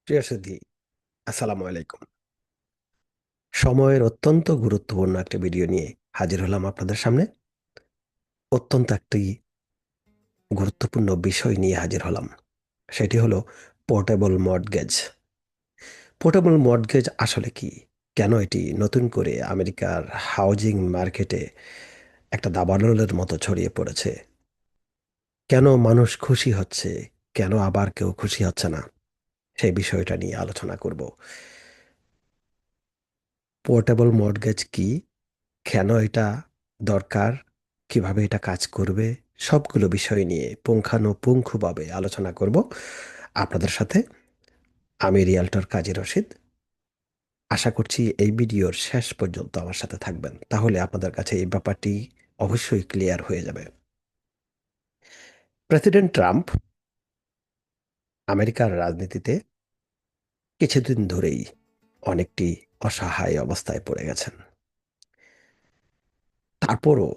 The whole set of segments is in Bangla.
প্রিয় সুধী, আসসালামু আলাইকুম। সময়ের অত্যন্ত গুরুত্বপূর্ণ একটা ভিডিও নিয়ে হাজির হলাম আপনাদের সামনে। অত্যন্ত একটি গুরুত্বপূর্ণ বিষয় নিয়ে হাজির হলাম। সেটি হলো পোর্টেবল মর্টগেজ। পোর্টেবল মর্টগেজ আসলে কি? কেন এটি নতুন করে আমেরিকার হাউজিং মার্কেটে একটা দাবানলের মতো ছড়িয়ে পড়েছে? কেন মানুষ খুশি হচ্ছে, কেন আবার কেউ খুশি হচ্ছে না? সেই বিষয়টা নিয়ে আলোচনা করব। পোর্টেবল মর্টগেজ কি, কেন এটা দরকার, কিভাবে এটা কাজ করবে, সবগুলো বিষয় নিয়ে পুঙ্খানুপুঙ্খভাবে আলোচনা করব আপনাদের সাথে। আমি রিয়াল্টর কাজী রশিদ। আশা করছি এই ভিডিওর শেষ পর্যন্ত আমার সাথে থাকবেন, তাহলে আপনাদের কাছে এই ব্যাপারটি অবশ্যই ক্লিয়ার হয়ে যাবে। প্রেসিডেন্ট ট্রাম্প আমেরিকার রাজনীতিতে কিছুদিন ধরেই অনেকটি অসহায় অবস্থায় পড়ে গেছেন। তারপরও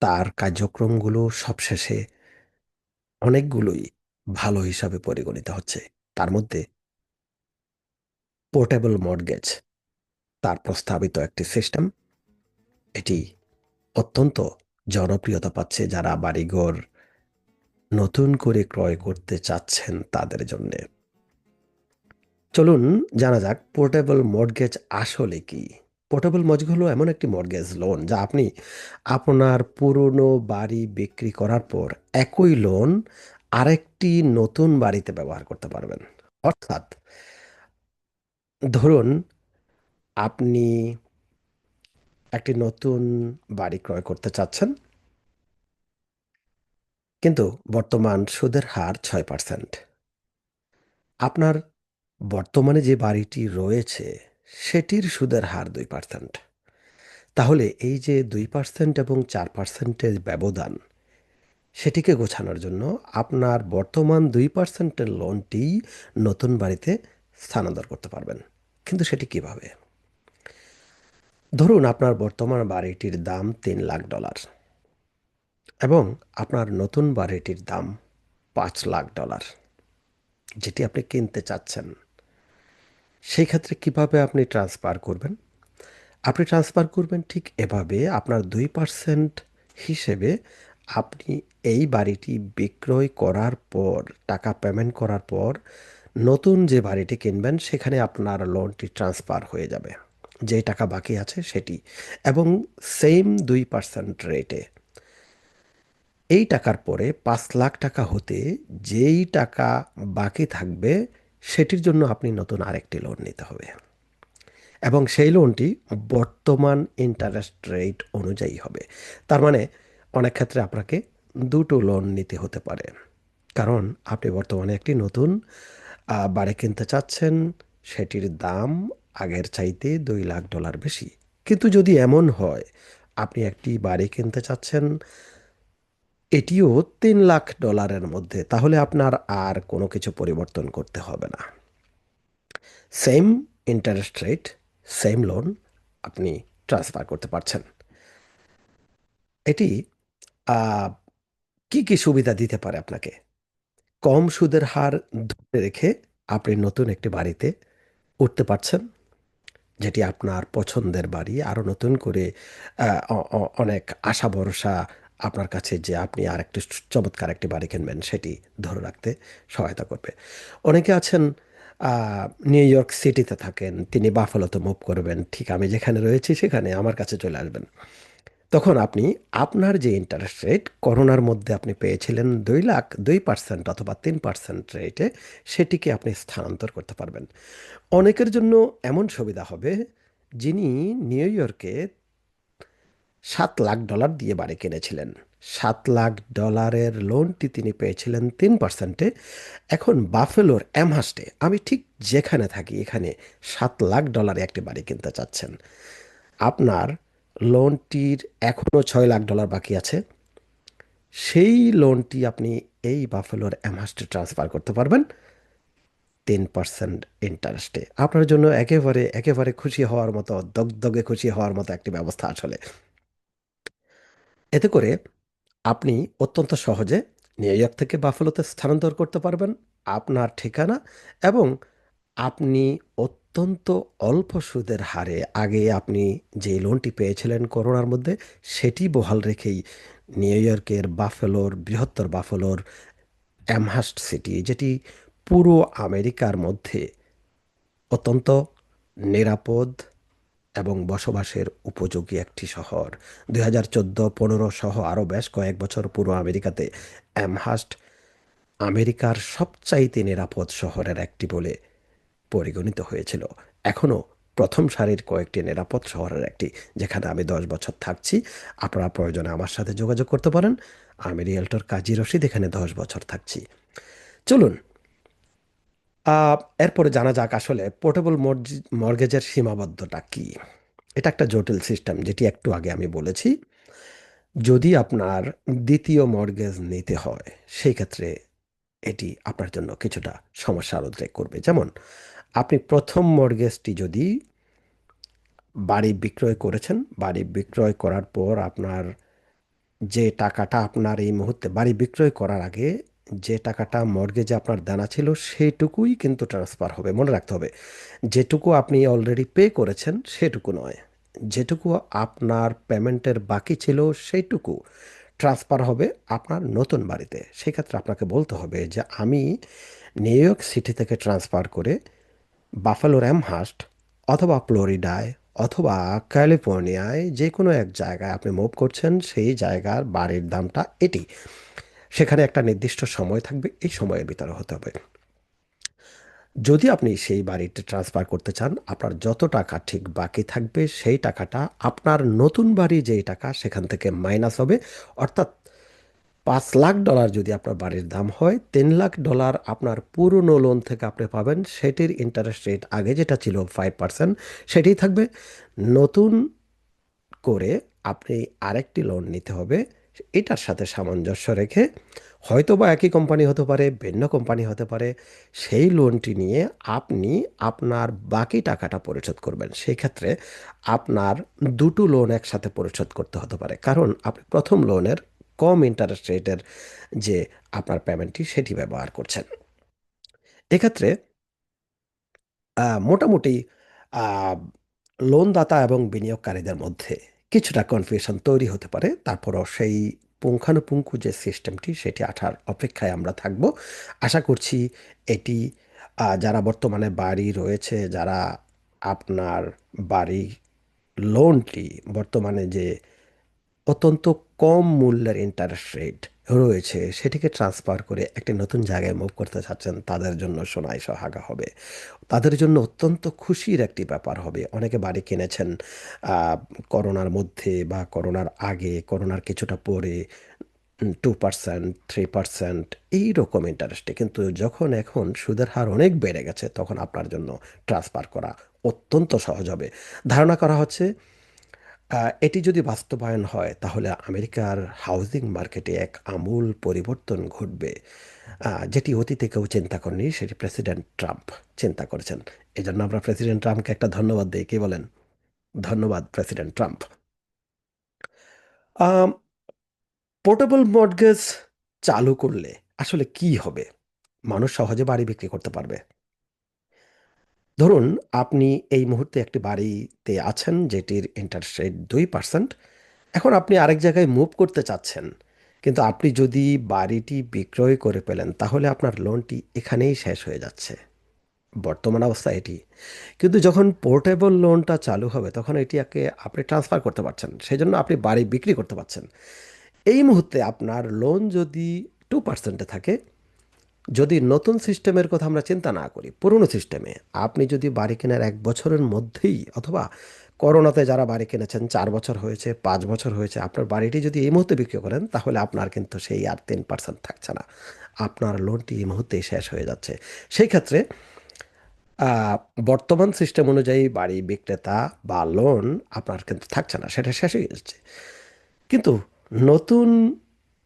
তার কার্যক্রমগুলো সবশেষে অনেকগুলোই ভালো হিসাবে পরিগণিত হচ্ছে। তার মধ্যে পোর্টেবল মর্টগেজ, তার প্রস্তাবিত একটি সিস্টেম, এটি অত্যন্ত জনপ্রিয়তা পাচ্ছে যারা বাড়িঘর নতুন করে ক্রয় করতে চাচ্ছেন তাদের জন্য। চলুন জানা যাক পোর্টেবল মর্টগেজ আসলে কি। পোর্টেবল মর্টগেজ হলো এমন একটি মর্টগেজ লোন যা আপনি আপনার পুরনো বাড়ি বিক্রি করার পর একই লোন আরেকটি নতুন বাড়িতে ব্যবহার করতে পারবেন। অর্থাৎ ধরুন, আপনি একটি নতুন বাড়ি ক্রয় করতে চাচ্ছেন, কিন্তু বর্তমান সুদের হার 6%। আপনার বর্তমানে যে বাড়িটি রয়েছে সেটির সুদের হার 2%। তাহলে এই যে 2% এবং 4%-এর ব্যবধান, সেটিকে গোছানোর জন্য আপনার বর্তমান 2%-এর লোনটি নতুন বাড়িতে স্থানান্তর করতে পারবেন। কিন্তু সেটি কিভাবে? ধরুন আপনার বর্তমান বাড়িটির দাম $3 লাখ এবং আপনার নতুন বাড়িটির দাম $5 লাখ, যেটি আপনি কিনতে চাচ্ছেন। সেই ক্ষেত্রে কিভাবে আপনি ট্রান্সফার করবেন? আপনি ট্রান্সফার করবেন ঠিক এভাবে: আপনার 2% হিসেবে আপনি এই বাড়িটি বিক্রয় করার পর, টাকা পেমেন্ট করার পর, নতুন যে বাড়িটি কিনবেন সেখানে আপনার লোনটি ট্রান্সফার হয়ে যাবে, যেই টাকা বাকি আছে সেটি, এবং সেম 2% রেটে। এই টাকার পরে 5 লাখ টাকা হতে যেই টাকা বাকি থাকবে সেটির জন্য আপনি নতুন আরেকটি লোন নিতে হবে, এবং সেই লোনটি বর্তমান ইন্টারেস্ট রেট অনুযায়ী হবে। তার মানে অনেক ক্ষেত্রে আপনাকে দুটো লোন নিতে হতে পারে, কারণ আপনি বর্তমানে একটি নতুন বাড়ি কিনতে চাচ্ছেন, সেটির দাম আগের চাইতে $2 লাখ বেশি। কিন্তু যদি এমন হয় আপনি একটি বাড়ি কিনতে চাচ্ছেন, এটিও $3 লাখ মধ্যে, তাহলে আপনার আর কোনো কিছু পরিবর্তন করতে হবে না। Same interest rate, same loan আপনি ট্রান্সফার করতে পারছেন। এটি আহ, কি কি সুবিধা দিতে পারে আপনাকে? কম সুদের হার ধরে রেখে আপনি নতুন একটি বাড়িতে উঠতে পারছেন, যেটি আপনার পছন্দের বাড়ি। আরও নতুন করে অনেক আশা ভরসা আপনার কাছে যে আপনি আর একটি চমৎকার একটি বাড়ি কিনবেন সেটি ধরে রাখতে সহায়তা করবে। অনেকে আছেন নিউ ইয়র্ক সিটিতে থাকেন, তিনি বাফালোতে মুভ করবেন, ঠিক আমি যেখানে রয়েছি সেখানে আমার কাছে চলে আসবেন। তখন আপনি আপনার যে ইন্টারেস্ট রেট করোনার মধ্যে আপনি পেয়েছিলেন 2 লাখ, 2% অথবা 3% রেটে, সেটিকে আপনি স্থানান্তর করতে পারবেন। অনেকের জন্য এমন সুবিধা হবে যিনি নিউ ইয়র্কে $7 লাখ দিয়ে বাড়ি কিনেছিলেন। $7 লাখ লোনটি তিনি পেয়েছিলেন 3%-এ। এখন বাফেলোর অ্যামহার্স্টে, আমি ঠিক যেখানে থাকি এখানে, $7 লাখ একটি বাড়ি কিনতে চাচ্ছেন। আপনার লোনটির এখনও $6 লাখ বাকি আছে। সেই লোনটি আপনি এই বাফেলোর অ্যামহার্স্টে ট্রান্সফার করতে পারবেন 10% ইন্টারেস্টে। আপনার জন্য একেবারে একেবারে খুশি হওয়ার মতো, দগদগে খুশি হওয়ার মতো একটি ব্যবস্থা আসলে। এতে করে আপনি অত্যন্ত সহজে নিউ ইয়র্ক থেকে বাফেলোতে স্থানান্তর করতে পারবেন আপনার ঠিকানা, এবং আপনি অত্যন্ত অল্প সুদের হারে আগে আপনি যে লোনটি পেয়েছিলেন করোনার মধ্যে সেটি বহাল রেখেই নিউ ইয়র্কের বাফেলোর বৃহত্তর বাফেলোর অ্যামহার্স্ট সিটি, যেটি পুরো আমেরিকার মধ্যে অত্যন্ত নিরাপদ এবং বসবাসের উপযোগী একটি শহর, 2014-15 সহ আরও বেশ কয়েক বছর পুরো আমেরিকাতে অ্যামহার্স্ট আমেরিকার সবচাইতে নিরাপদ শহরের একটি বলে পরিগণিত হয়েছিল। এখনও প্রথম সারির কয়েকটি নিরাপদ শহরের একটি, যেখানে আমি 10 বছর থাকছি। আপনারা প্রয়োজনে আমার সাথে যোগাযোগ করতে পারেন। আমি রিয়েলটর কাজী রশিদ, এখানে 10 বছর থাকছি। চলুন এরপরে জানা যাক আসলে পোর্টেবল মর্গেজের সীমাবদ্ধতা কি। এটা একটা জটিল সিস্টেম, যেটি একটু আগে আমি বলেছি। যদি আপনার দ্বিতীয় মর্গেজ নিতে হয় সেই ক্ষেত্রে এটি আপনার জন্য কিছুটা সমস্যার উদ্রেক করবে। যেমন আপনি প্রথম মর্গেজটি যদি বাড়ি বিক্রয় করেছেন, বাড়ি বিক্রয় করার পর আপনার যে টাকাটা আপনার এই মুহূর্তে বাড়ি বিক্রয় করার আগে যে টাকাটা মর্গেজে আপনার দেনা ছিল সেইটুকুই কিন্তু ট্রান্সফার হবে। মনে রাখতে হবে, যেটুকু আপনি অলরেডি পে করেছেন সেটুকু নয়, যেটুকু আপনার পেমেন্টের বাকি ছিল সেইটুকু ট্রান্সফার হবে আপনার নতুন বাড়িতে। সেক্ষেত্রে আপনাকে বলতে হবে যে আমি নিউ ইয়র্ক সিটি থেকে ট্রান্সফার করে বাফালো র্যামহার্স্ট অথবা ফ্লোরিডায় অথবা ক্যালিফোর্নিয়ায় যে কোনো এক জায়গায় আপনি মুভ করছেন, সেই জায়গার বাড়ির দামটা এটি। সেখানে একটা নির্দিষ্ট সময় থাকবে, এই সময়ের ভিতরে হতে হবে। যদি আপনি সেই বাড়িতে ট্রান্সফার করতে চান, আপনার যত টাকা ঠিক বাকি থাকবে সেই টাকাটা আপনার নতুন বাড়ি যেই টাকা সেখান থেকে মাইনাস হবে। অর্থাৎ $5 লাখ যদি আপনার বাড়ির দাম হয়, $3 লাখ আপনার পুরনো লোন থেকে আপনি পাবেন। সেটির ইন্টারেস্ট রেট আগে যেটা ছিল 5%, সেটাই থাকবে। নতুন করে আপনি আরেকটি লোন নিতে হবে এটার সাথে সামঞ্জস্য রেখে। হয়তোবা একই কোম্পানি হতে পারে, ভিন্ন কোম্পানি হতে পারে। সেই লোনটি নিয়ে আপনি আপনার বাকি টাকাটা পরিশোধ করবেন। সেই ক্ষেত্রে আপনার দুটো লোন একসাথে পরিশোধ করতে হতে পারে, কারণ আপনি প্রথম লোনের কম ইন্টারেস্ট রেটের যে আপনার পেমেন্টটি সেটি ব্যবহার করছেন। এক্ষেত্রে মোটামুটি আহ, লোনদাতা এবং বিনিয়োগকারীদের মধ্যে কিছুটা কনফিউশন তৈরি হতে পারে। তারপরও সেই পুঙ্খানুপুঙ্খ যে সিস্টেমটি সেটি আসার অপেক্ষায় আমরা থাকব। আশা করছি এটি যারা বর্তমানে বাড়ি রয়েছে, যারা আপনার বাড়ি লোনটি বর্তমানে যে অত্যন্ত কম মূল্যের ইন্টারেস্ট রেট রয়েছে সেটিকে ট্রান্সফার করে একটি নতুন জায়গায় মুভ করতে চাচ্ছেন, তাদের জন্য সোনায় সোহাগা হবে। তাদের জন্য অত্যন্ত খুশির একটি ব্যাপার হবে। অনেকে বাড়ি কিনেছেন আহ, করোনার মধ্যে বা করোনার আগে, করোনার কিছুটা পরে 2%, 3% এইরকম ইন্টারেস্টে, কিন্তু যখন এখন সুদের হার অনেক বেড়ে গেছে তখন আপনার জন্য ট্রান্সফার করা অত্যন্ত সহজ হবে। ধারণা করা হচ্ছে এটি যদি বাস্তবায়ন হয় তাহলে আমেরিকার হাউজিং মার্কেটে এক আমূল পরিবর্তন ঘটবে, যেটি অতীতে কেউ চিন্তা করেনি। সেটি প্রেসিডেন্ট ট্রাম্প চিন্তা করেছেন। এজন্য আমরা প্রেসিডেন্ট ট্রাম্পকে একটা ধন্যবাদ দিই। কি বলেন? ধন্যবাদ প্রেসিডেন্ট ট্রাম্প। পোর্টেবল মর্টগেজ চালু করলে আসলে কি হবে? মানুষ সহজে বাড়ি বিক্রি করতে পারবে। ধরুন আপনি এই মুহূর্তে একটি বাড়িতে আছেন যেটির ইন্টারেস্ট রেট 2%। এখন আপনি আরেক জায়গায় মুভ করতে চাচ্ছেন, কিন্তু আপনি যদি বাড়িটি বিক্রয় করে পেলেন তাহলে আপনার লোনটি এখানেই শেষ হয়ে যাচ্ছে। বর্তমান অবস্থা এটি। কিন্তু যখন পোর্টেবল লোনটা চালু হবে তখন এটিকে আপনি ট্রান্সফার করতে পারছেন, সেই জন্য আপনি বাড়ি বিক্রি করতে পারছেন। এই মুহূর্তে আপনার লোন যদি 2%-এ থাকে, যদি নতুন সিস্টেমের কথা আমরা চিন্তা না করি, পুরনো সিস্টেমে আপনি যদি বাড়ি কেনার 1 বছরের মধ্যেই, অথবা করোনাতে যারা বাড়ি কিনেছেন 4 বছর হয়েছে, 5 বছর হয়েছে, আপনার বাড়িটি যদি এই মুহূর্তে বিক্রি করেন তাহলে আপনার কিন্তু সেই আর 3% থাকছে না। আপনার লোনটি এই মুহূর্তেই শেষ হয়ে যাচ্ছে। সেই ক্ষেত্রে আহ, বর্তমান সিস্টেম অনুযায়ী বাড়ি বিক্রেতা বা লোন আপনার কিন্তু থাকছে না, সেটা শেষ হয়ে যাচ্ছে। কিন্তু নতুন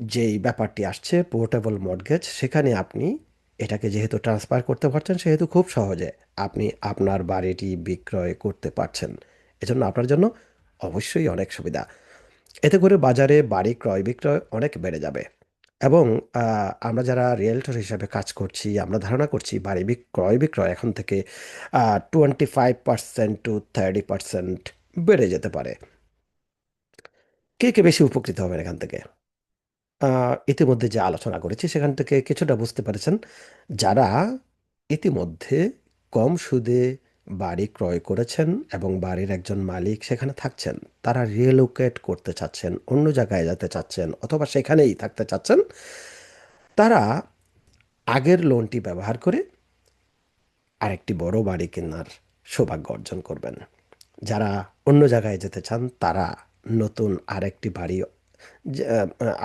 যেই ব্যাপারটি আসছে পোর্টেবল মর্টগেজ, সেখানে আপনি এটাকে যেহেতু ট্রান্সফার করতে পারছেন সেহেতু খুব সহজে আপনি আপনার বাড়িটি বিক্রয় করতে পারছেন। এজন্য আপনার জন্য অবশ্যই অনেক সুবিধা। এতে করে বাজারে বাড়ি ক্রয় বিক্রয় অনেক বেড়ে যাবে। এবং আমরা যারা রিয়েলটর হিসাবে কাজ করছি আমরা ধারণা করছি বাড়ি ক্রয় বিক্রয় এখন থেকে 25% টু 30% বেড়ে যেতে পারে। কে কে বেশি উপকৃত হবেন এখান থেকে? ইতিমধ্যে যে আলোচনা করেছি সেখান থেকে কিছুটা বুঝতে পেরেছেন। যারা ইতিমধ্যে কম সুদে বাড়ি ক্রয় করেছেন এবং বাড়ির একজন মালিক সেখানে থাকছেন, তারা রিলোকেট করতে চাচ্ছেন, অন্য জায়গায় যেতে চাচ্ছেন অথবা সেখানেই থাকতে চাচ্ছেন, তারা আগের লোনটি ব্যবহার করে আরেকটি বড় বাড়ি কেনার সৌভাগ্য অর্জন করবেন। যারা অন্য জায়গায় যেতে চান তারা নতুন আরেকটি বাড়ি,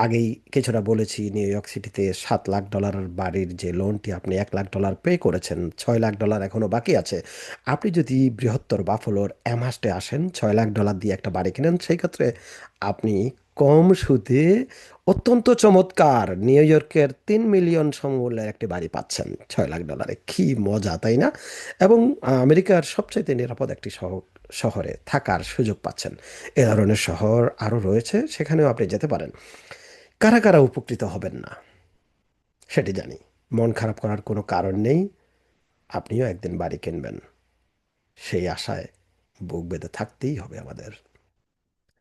আগেই কিছুটা বলেছি, নিউ ইয়র্ক সিটিতে $7 লাখ বাড়ির যে লোনটি আপনি $1 লাখ পে করেছেন, $6 লাখ এখনো বাকি আছে। আপনি যদি বৃহত্তর বাফলোর অ্যামহার্স্টে আসেন, $6 লাখ দিয়ে একটা বাড়ি কিনেন, সেই ক্ষেত্রে আপনি কম সুদে অত্যন্ত চমৎকার নিউ ইয়র্কের 3 মিলিয়ন সমমূল্যের একটি বাড়ি পাচ্ছেন $6 লাখ। কি মজা, তাই না? এবং আমেরিকার সবচাইতে নিরাপদ একটি শহরে থাকার সুযোগ পাচ্ছেন। এ ধরনের শহর আরও রয়েছে, সেখানেও আপনি যেতে পারেন। কারা কারা উপকৃত হবেন না সেটি জানি। মন খারাপ করার কোনো কারণ নেই। আপনিও একদিন বাড়ি কিনবেন, সেই আশায় বুক বেঁধে থাকতেই হবে আমাদের।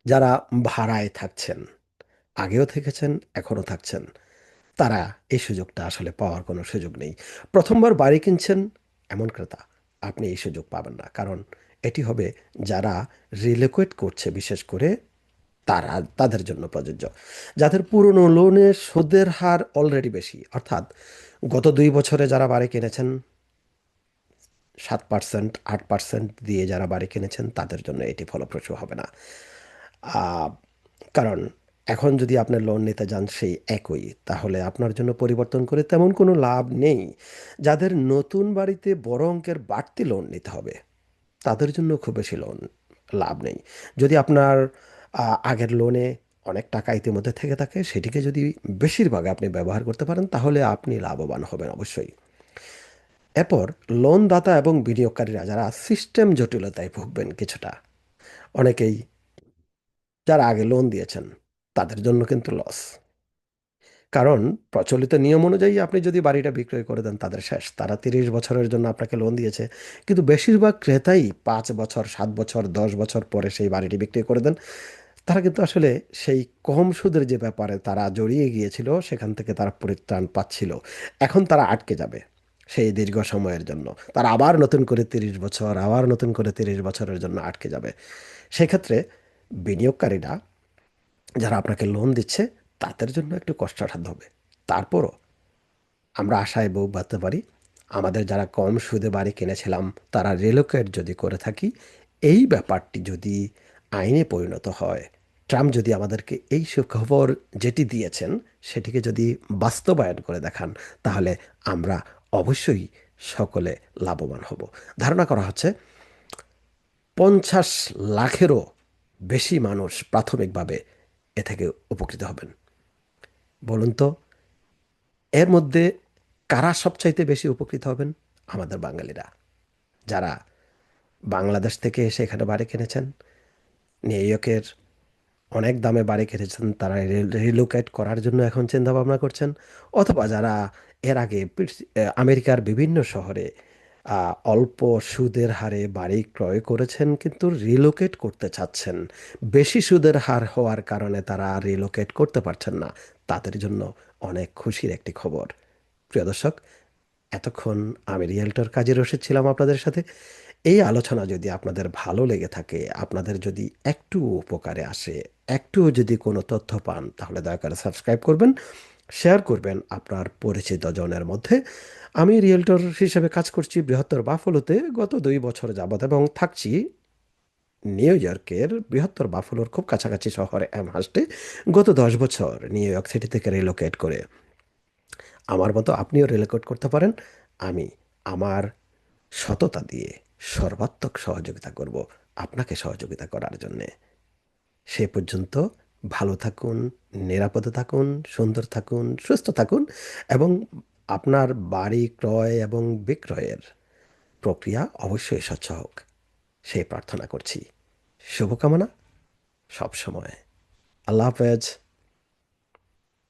যারা ভাড়ায় থাকছেন, আগেও থেকেছেন, এখনও থাকছেন, তারা এই সুযোগটা আসলে পাওয়ার কোনো সুযোগ নেই। প্রথমবার বাড়ি কিনছেন এমন ক্রেতা, আপনি এই সুযোগ পাবেন না। কারণ এটি হবে যারা রিলোকেট করছে, বিশেষ করে তারা, তাদের জন্য প্রযোজ্য। যাদের পুরনো লোনের সুদের হার অলরেডি বেশি, অর্থাৎ গত 2 বছরে যারা বাড়ি কিনেছেন 7%, 8% দিয়ে যারা বাড়ি কিনেছেন, তাদের জন্য এটি ফলপ্রসূ হবে না। আহ, কারণ এখন যদি আপনি লোন নিতে যান সেই একই, তাহলে আপনার জন্য পরিবর্তন করে তেমন কোনো লাভ নেই। যাদের নতুন বাড়িতে বড় অঙ্কের বাড়তি লোন নিতে হবে, তাদের জন্য খুব বেশি লোন লাভ নেই। যদি আপনার আগের লোনে অনেক টাকা ইতিমধ্যে থেকে থাকে, সেটিকে যদি বেশিরভাগ আপনি ব্যবহার করতে পারেন, তাহলে আপনি লাভবান হবেন অবশ্যই। এরপর লোনদাতা এবং বিনিয়োগকারীরা যারা সিস্টেম জটিলতায় ভুগবেন কিছুটা, অনেকেই যারা আগে লোন দিয়েছেন তাদের জন্য কিন্তু লস। কারণ প্রচলিত নিয়ম অনুযায়ী আপনি যদি বাড়িটা বিক্রয় করে দেন, তাদের শেষ। তারা 30 বছরের জন্য আপনাকে লোন দিয়েছে, কিন্তু বেশিরভাগ ক্রেতাই 5 বছর, 7 বছর, 10 বছর পরে সেই বাড়িটি বিক্রি করে দেন। তারা কিন্তু আসলে সেই কম সুদের যে ব্যাপারে তারা জড়িয়ে গিয়েছিল, সেখান থেকে তারা পরিত্রাণ পাচ্ছিল। এখন তারা আটকে যাবে সেই দীর্ঘ সময়ের জন্য। তারা আবার নতুন করে 30 বছর, আবার নতুন করে 30 বছরের জন্য আটকে যাবে। সেক্ষেত্রে বিনিয়োগকারীরা যারা আপনাকে লোন দিচ্ছে, তাদের জন্য একটু কষ্টসাধ্য হবে। তারপরও আমরা আশায় বুক বাঁধতে পারি, আমাদের যারা কম সুদে বাড়ি কিনেছিলাম তারা রিলোকেট যদি করে থাকি, এই ব্যাপারটি যদি আইনে পরিণত হয়, ট্রাম্প যদি আমাদেরকে এই সুখবর যেটি দিয়েছেন সেটিকে যদি বাস্তবায়ন করে দেখান, তাহলে আমরা অবশ্যই সকলে লাভবান হব। ধারণা করা হচ্ছে 50 লাখেরও বেশি মানুষ প্রাথমিকভাবে এ থেকে উপকৃত হবেন। বলুন তো, এর মধ্যে কারা সবচাইতে বেশি উপকৃত হবেন? আমাদের বাঙালিরা, যারা বাংলাদেশ থেকে এসে এখানে বাড়ি কিনেছেন, নিউ ইয়র্কের অনেক দামে বাড়ি কিনেছেন, তারা রিলোকেট করার জন্য এখন চিন্তা ভাবনা করছেন। অথবা যারা এর আগে আমেরিকার বিভিন্ন শহরে অল্প সুদের হারে বাড়ি ক্রয় করেছেন কিন্তু রিলোকেট করতে চাচ্ছেন, বেশি সুদের হার হওয়ার কারণে তারা রিলোকেট করতে পারছেন না, তাদের জন্য অনেক খুশির একটি খবর। প্রিয় দর্শক, এতক্ষণ আমি রিয়েলটর কাজে রসেছিলাম আপনাদের সাথে। এই আলোচনা যদি আপনাদের ভালো লেগে থাকে, আপনাদের যদি একটু উপকারে আসে, একটু যদি কোনো তথ্য পান, তাহলে দয়া করে সাবস্ক্রাইব করবেন, শেয়ার করবেন আপনার পরিচিত জনের মধ্যে। আমি রিয়েলটর হিসেবে কাজ করছি বৃহত্তর বাফলোতে গত 2 বছর যাবৎ, এবং থাকছি নিউ ইয়র্কের বৃহত্তর বাফলোর খুব কাছাকাছি শহরে অ্যামহার্স্টে গত 10 বছর নিউ ইয়র্ক সিটি থেকে রিলোকেট করে। আমার মতো আপনিও রিলোকেট করতে পারেন। আমি আমার সততা দিয়ে সর্বাত্মক সহযোগিতা করব আপনাকে সহযোগিতা করার জন্যে। সে পর্যন্ত ভালো থাকুন, নিরাপদে থাকুন, সুন্দর থাকুন, সুস্থ থাকুন, এবং আপনার বাড়ি ক্রয় এবং বিক্রয়ের প্রক্রিয়া অবশ্যই স্বচ্ছ হোক, সেই প্রার্থনা করছি। শুভকামনা সবসময়। আল্লাহ হাফেজ।